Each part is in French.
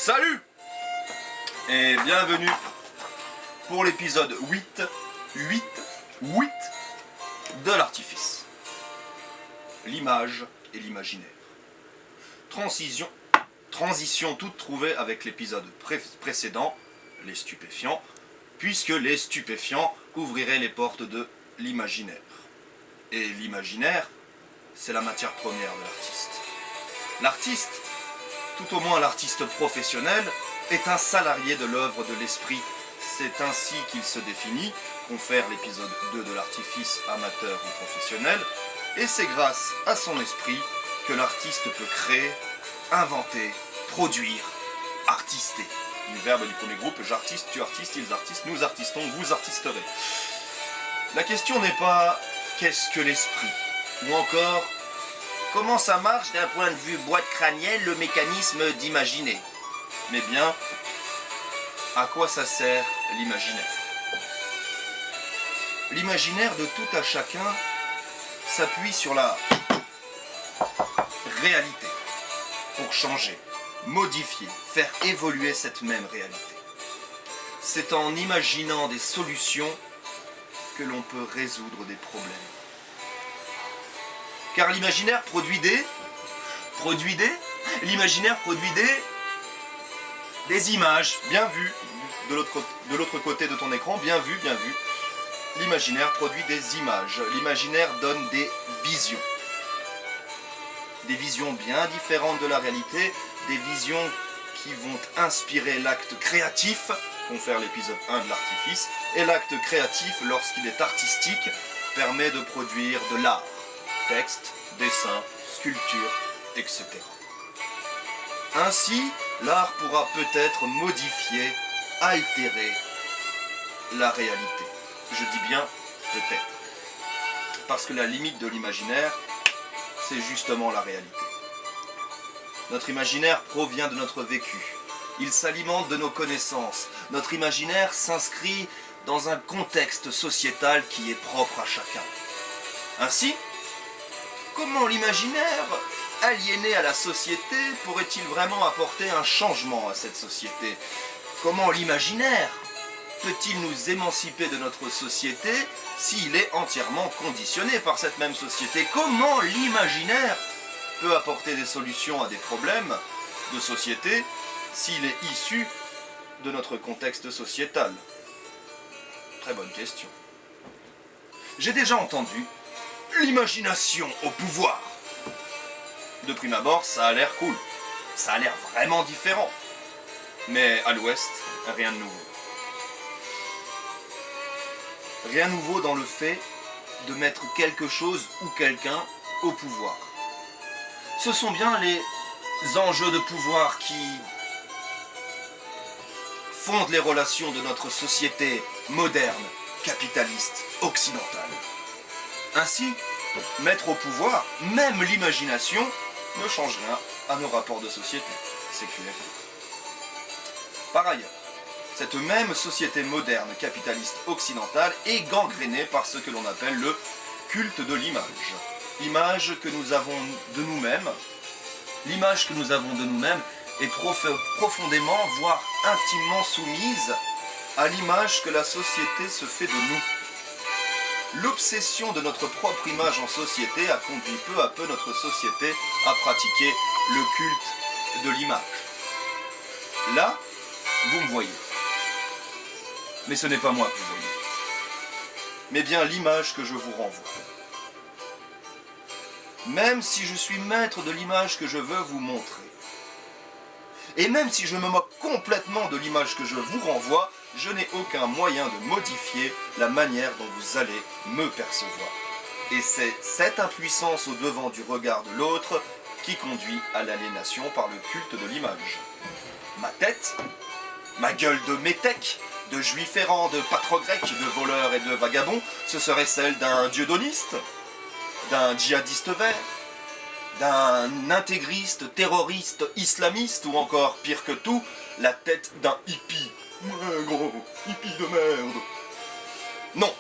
Salut et bienvenue pour l'épisode 8 de l'artifice. L'image et l'imaginaire. Transition toute trouvée avec l'épisode précédent, les stupéfiants, puisque les stupéfiants ouvriraient les portes de l'imaginaire. Et l'imaginaire, c'est la matière première de l'artiste. L'artiste, tout au moins l'artiste professionnel, est un salarié de l'œuvre de l'esprit. C'est ainsi qu'il se définit, confère l'épisode 2 de l'artifice amateur ou professionnel, et c'est grâce à son esprit que l'artiste peut créer, inventer, produire, artister. Le verbe du premier groupe, j'artiste, tu artistes, ils artistent, nous artistons, vous artisterez. La question n'est pas qu'est-ce que l'esprit, ou encore comment ça marche d'un point de vue boîte crânienne le mécanisme d'imaginer, mais bien à quoi ça sert l'imaginaire. L'imaginaire de tout à chacun s'appuie sur la réalité pour changer, modifier, faire évoluer cette même réalité. C'est en imaginant des solutions que l'on peut résoudre des problèmes. Car l'imaginaire produit des images, bien vu, de l'autre côté de ton écran, bien vu. L'imaginaire produit des images, l'imaginaire donne des visions. Des visions bien différentes de la réalité, des visions qui vont inspirer l'acte créatif, confère l'épisode 1 de l'artifice, et l'acte créatif, lorsqu'il est artistique, permet de produire de l'art, texte, dessin, sculpture, etc. Ainsi, l'art pourra peut-être modifier, altérer la réalité. Je dis bien peut-être. Parce que la limite de l'imaginaire, c'est justement la réalité. Notre imaginaire provient de notre vécu. Il s'alimente de nos connaissances. Notre imaginaire s'inscrit dans un contexte sociétal qui est propre à chacun. Ainsi, comment l'imaginaire, aliéné à la société, pourrait-il vraiment apporter un changement à cette société? Comment l'imaginaire peut-il nous émanciper de notre société s'il est entièrement conditionné par cette même société? Comment l'imaginaire peut apporter des solutions à des problèmes de société s'il est issu de notre contexte sociétal? Très bonne question. J'ai déjà entendu l'imagination au pouvoir. De prime abord, ça a l'air cool. Ça a l'air vraiment différent. Mais à l'ouest, rien de nouveau. Rien de nouveau dans le fait de mettre quelque chose ou quelqu'un au pouvoir. Ce sont bien les enjeux de pouvoir qui fondent les relations de notre société moderne, capitaliste, occidentale. Ainsi, mettre au pouvoir, même l'imagination, ne change rien à nos rapports de société. C'est QFD. Par ailleurs, cette même société moderne, capitaliste, occidentale est gangrénée par ce que l'on appelle le culte de l'image. L'image que nous avons de nous-mêmes, l'image que nous avons de nous-mêmes est profondément, voire intimement soumise à l'image que la société se fait de nous. L'obsession de notre propre image en société a conduit peu à peu notre société à pratiquer le culte de l'image. Là, vous me voyez. Mais ce n'est pas moi que vous voyez. Mais bien l'image que je vous renvoie. Même si je suis maître de l'image que je veux vous montrer. Et même si je me moque complètement de l'image que je vous renvoie, je n'ai aucun moyen de modifier la manière dont vous allez me percevoir. Et c'est cette impuissance au devant du regard de l'autre qui conduit à l'aliénation par le culte de l'image. Ma tête, ma gueule de métèque, de juif errant, de pâtre grec, de voleur et de vagabond, ce serait celle d'un dieudoniste, d'un djihadiste vert, d'un intégriste, terroriste, islamiste, ou encore, pire que tout, la tête d'un hippie. Ouais, gros, hippie de merde. Non,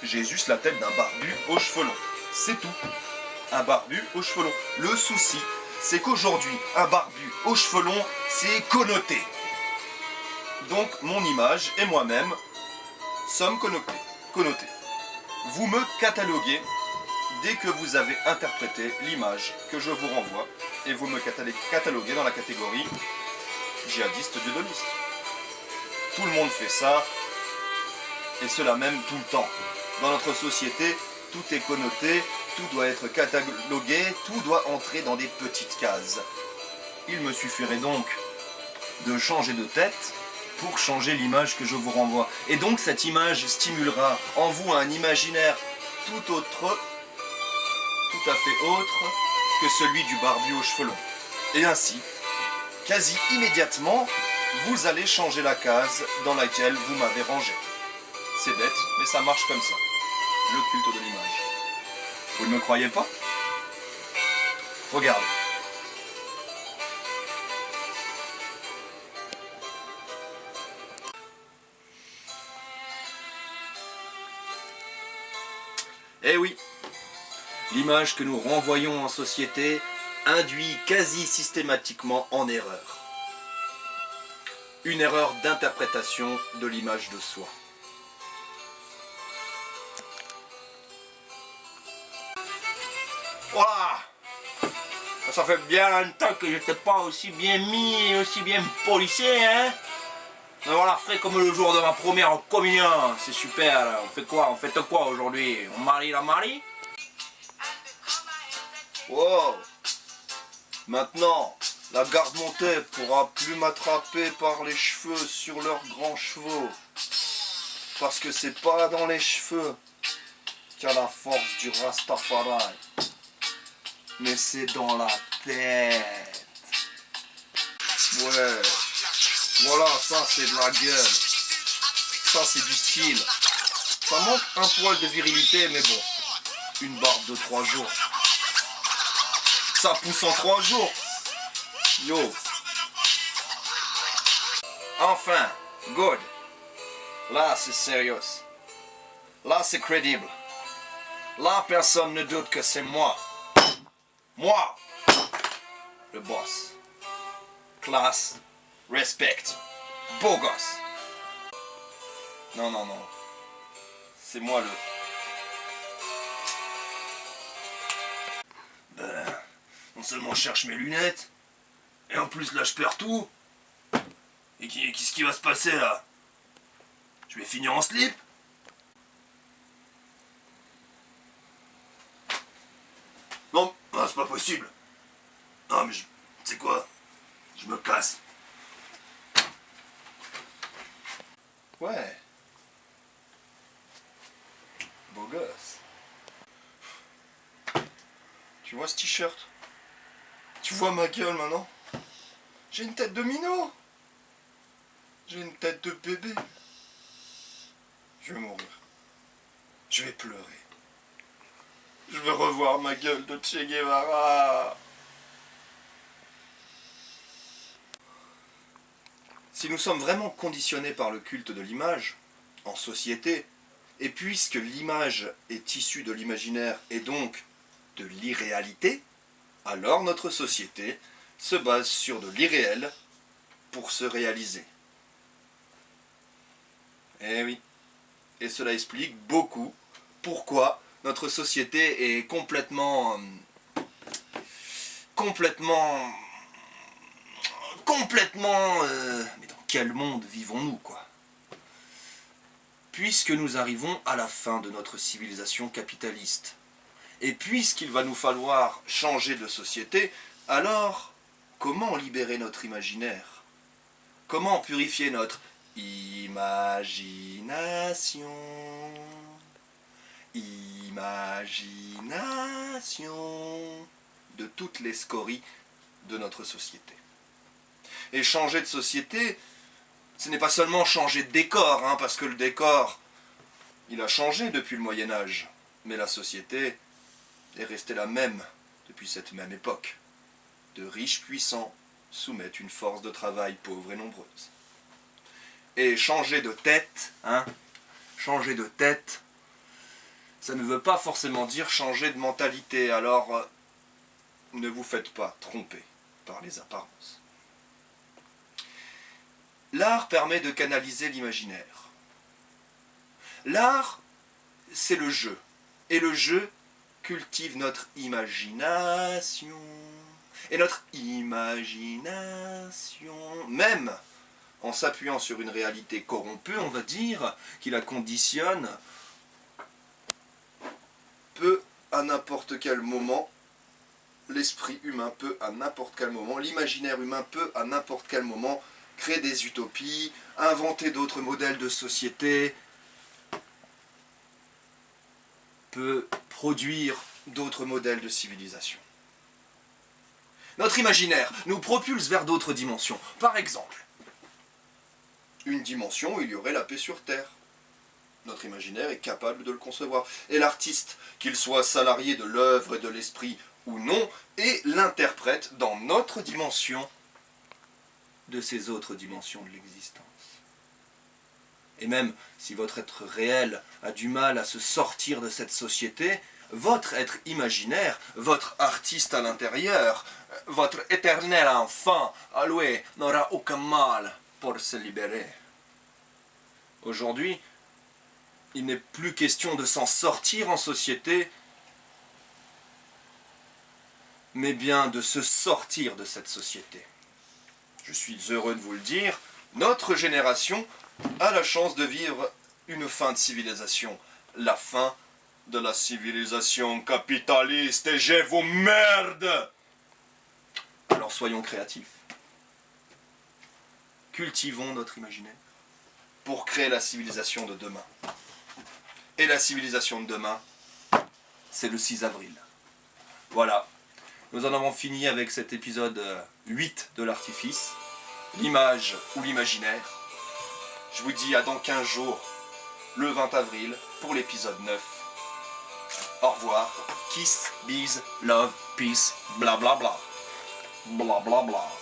j'ai juste la tête d'un barbu aux cheveux longs. C'est tout. Un barbu aux cheveux longs. Le souci, c'est qu'aujourd'hui, un barbu aux cheveux longs, c'est connoté. Donc mon image et moi-même sommes connotés. Vous me cataloguez dès que vous avez interprété l'image que je vous renvoie, et vous me cataloguez dans la catégorie djihadiste dieudomiste. Tout le monde fait ça, et cela même tout le temps. Dans notre société, tout est connoté, tout doit être catalogué, tout doit entrer dans des petites cases. Il me suffirait donc de changer de tête pour changer l'image que je vous renvoie. Et donc cette image stimulera en vous un imaginaire tout à fait autre que celui du barbu aux cheveux longs. Et ainsi, quasi immédiatement, vous allez changer la case dans laquelle vous m'avez rangé. C'est bête, mais ça marche comme ça. Le culte de l'image. Vous ne me croyez pas? Regardez. Eh oui, l'image que nous renvoyons en société induit quasi systématiquement en erreur. Une erreur d'interprétation de l'image de soi. Voilà. Ça fait bien longtemps que j'étais pas aussi bien mis et aussi bien policé, hein. Mais voilà, frais comme le jour de ma première communion, c'est super. Là. On fait quoi? On fête quoi aujourd'hui? On marie la Marie? Wow. Maintenant, la garde montée pourra plus m'attraper par les cheveux sur leurs grands chevaux. Parce que c'est pas dans les cheveux qu'a la force du Rastafari. Mais c'est dans la tête. Ouais. Voilà, ça c'est de la gueule. Ça c'est du style. Ça manque un poil de virilité, mais bon. Une barbe de 3 jours. Ça pousse en 3 jours. Yo. Enfin, good. Là c'est sérieux. Là c'est crédible. Là personne ne doute que c'est moi. Moi, le boss. Classe, respect, beau gosse. Non, non, non. C'est moi le... Ben, non seulement je cherche mes lunettes, et en plus là je perds tout. Et qu'est-ce qui va se passer là? Je vais finir en slip? Non, c'est pas possible. Non mais tu sais quoi? Je me casse. Ouais. Beau gosse. Tu vois ce t-shirt? Tu vois ma gueule maintenant? J'ai une tête de minot. J'ai une tête de bébé. Je vais mourir. Je vais pleurer. Je veux revoir ma gueule de Che Guevara. Si nous sommes vraiment conditionnés par le culte de l'image, en société, et puisque l'image est issue de l'imaginaire et donc de l'irréalité, alors notre société se base sur de l'irréel pour se réaliser. Eh oui, et cela explique beaucoup pourquoi notre société est complètement... mais dans quel monde vivons-nous, quoi? Puisque nous arrivons à la fin de notre civilisation capitaliste, et puisqu'il va nous falloir changer de société, alors comment libérer notre imaginaire? Comment purifier notre imagination? Imagination de toutes les scories de notre société. Et changer de société, ce n'est pas seulement changer de décor, hein, parce que le décor, il a changé depuis le Moyen-Âge, mais la société est restée la même depuis cette même époque. De riches puissants soumettent une force de travail pauvre et nombreuse. Et changer de tête, hein, changer de tête, ça ne veut pas forcément dire changer de mentalité. Alors, Ne vous faites pas tromper par les apparences. L'art permet de canaliser l'imaginaire. L'art, c'est le jeu. Et le jeu cultive notre imagination. Et notre imagination, même en s'appuyant sur une réalité corrompue, on va dire, qui la conditionne, peut à n'importe quel moment, l'esprit humain peut à n'importe quel moment, l'imaginaire humain peut à n'importe quel moment créer des utopies, inventer d'autres modèles de société, peut produire d'autres modèles de civilisation. Notre imaginaire nous propulse vers d'autres dimensions. Par exemple, une dimension où il y aurait la paix sur Terre. Notre imaginaire est capable de le concevoir. Et l'artiste, qu'il soit salarié de l'œuvre et de l'esprit ou non, est l'interprète dans notre dimension de ces autres dimensions de l'existence. Et même si votre être réel a du mal à se sortir de cette société, votre être imaginaire, votre artiste à l'intérieur, votre éternel enfant, alloué, n'aura aucun mal pour se libérer. Aujourd'hui, il n'est plus question de s'en sortir en société, mais bien de se sortir de cette société. Je suis heureux de vous le dire, notre génération a la chance de vivre une fin de civilisation, la fin de la civilisation capitaliste, et je vous merde! Alors soyons créatifs. Cultivons notre imaginaire pour créer la civilisation de demain. Et la civilisation de demain, c'est le 6 avril. Voilà, nous en avons fini avec cet épisode 8 de l'Artifice, l'image ou l'imaginaire. Je vous dis à dans 15 jours, le 20 avril, pour l'épisode 9. Au revoir. Kiss, bise, love, peace, bla bla bla. Bla bla bla.